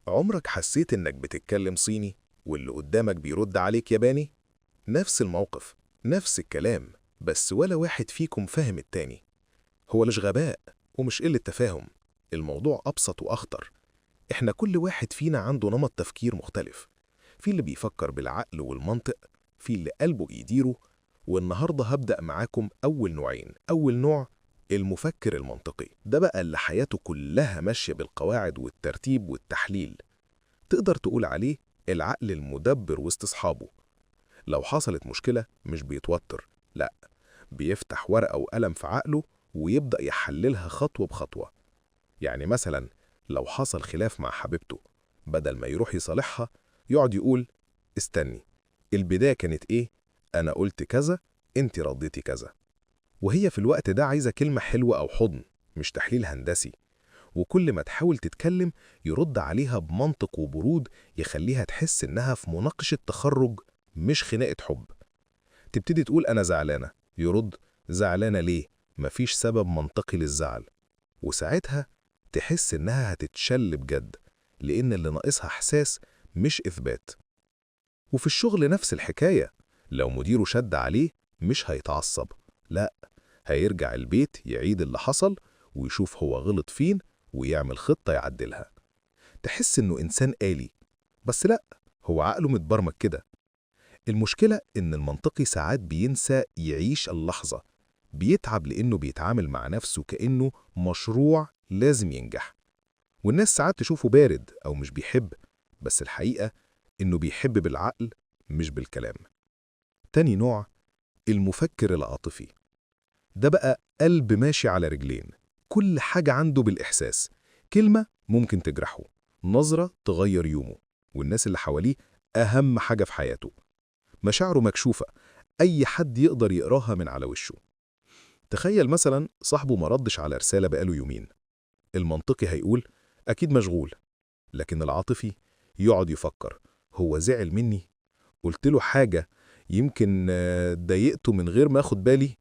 عمرك حسيت إنك بتتكلم صيني واللي قدامك بيرد عليك ياباني؟ نفس الموقف، نفس الكلام، بس ولا واحد فيكم فاهم التاني. هو مش غباء ومش قلة تفاهم، الموضوع أبسط وأخطر. إحنا كل واحد فينا عنده نمط تفكير مختلف، في اللي بيفكر بالعقل والمنطق، في اللي قلبه يديره. والنهاردة هبدأ معاكم أول نوعين. أول نوع المفكر المنطقي، ده بقى اللي حياته كلها ماشية بالقواعد والترتيب والتحليل. تقدر تقول عليه العقل المدبر وسط أصحابه. لو حصلت مشكلة مش بيتوتر، لا، بيفتح ورقة وقلم في عقله ويبدأ يحللها خطوة بخطوة. يعني مثلا لو حصل خلاف مع حبيبته، بدل ما يروح يصالحها يقعد يقول: استني، البداية كانت إيه؟ أنا قلت كذا، أنت رديتي كذا. وهي في الوقت ده عايزة كلمة حلوة أو حضن، مش تحليل هندسي. وكل ما تحاول تتكلم يرد عليها بمنطق وبرود، يخليها تحس إنها في مناقشة تخرج مش خناقة حب. تبتدي تقول: أنا زعلانة، يرد: زعلانة ليه؟ مفيش سبب منطقي للزعل. وساعتها تحس إنها هتتشل بجد، لأن اللي ناقصها إحساس مش إثبات. وفي الشغل نفس الحكاية، لو مديره شد عليه مش هيتعصب، لا، هيرجع البيت يعيد اللي حصل ويشوف هو غلط فين ويعمل خطة يعدلها. تحس إنه إنسان آلي، بس لا، هو عقله متبرمج كده. المشكلة إن المنطقي ساعات بينسى يعيش اللحظة، بيتعب لأنه بيتعامل مع نفسه كأنه مشروع لازم ينجح. والناس ساعات تشوفه بارد أو مش بيحب، بس الحقيقة إنه بيحب بالعقل مش بالكلام. تاني نوع المفكر العاطفي، ده بقى قلب ماشي على رجلين، كل حاجة عنده بالإحساس. كلمة ممكن تجرحه، نظرة تغير يومه، والناس اللي حواليه أهم حاجة في حياته. مشاعره مكشوفة، أي حد يقدر يقراها من على وشه. تخيل مثلا صاحبه ما ردش على رسالة بقاله يومين، المنطقي هيقول: أكيد مشغول. لكن العاطفي يقعد يفكر: هو زعل مني؟ قلت له حاجة يمكن ضايقته من غير ما أخد بالي؟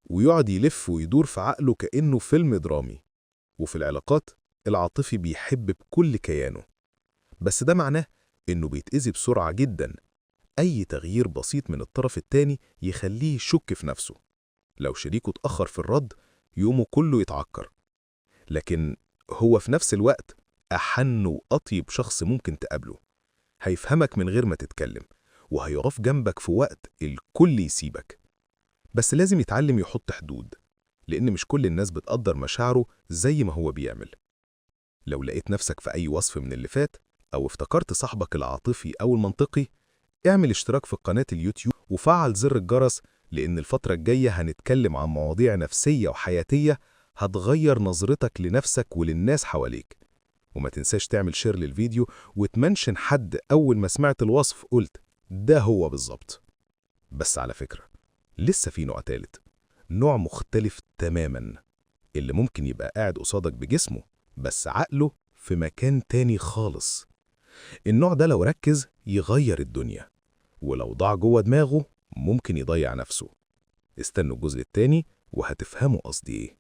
ويقعد يلف ويدور في عقله كأنه فيلم درامي. وفي العلاقات العاطفي بيحب بكل كيانه، بس ده معناه إنه بيتأذي بسرعة جدا. أي تغيير بسيط من الطرف التاني يخليه يشك في نفسه. لو شريكه اتأخر في الرد يومه كله يتعكر. لكن هو في نفس الوقت أحن وأطيب شخص ممكن تقابله، هيفهمك من غير ما تتكلم، وهيقف جنبك في وقت الكل يسيبك. بس لازم يتعلم يحط حدود، لأن مش كل الناس بتقدر مشاعره زي ما هو بيعمل. لو لقيت نفسك في أي وصف من اللي فات، أو افتكرت صاحبك العاطفي أو المنطقي، اعمل اشتراك في قناة اليوتيوب وفعل زر الجرس، لأن الفترة الجاية هنتكلم عن مواضيع نفسية وحياتية هتغير نظرتك لنفسك وللناس حواليك. وما تنساش تعمل شير للفيديو وتمنشن حد أول ما سمعت الوصف قلت: ده هو بالظبط. بس على فكرة، لسه في نوع تالت، نوع مختلف تماما، اللي ممكن يبقى قاعد قصادك بجسمه بس عقله في مكان تاني خالص. النوع ده لو ركز يغير الدنيا، ولو ضاع جوه دماغه ممكن يضيع نفسه. استنوا الجزء التاني وهتفهموا قصدي ايه.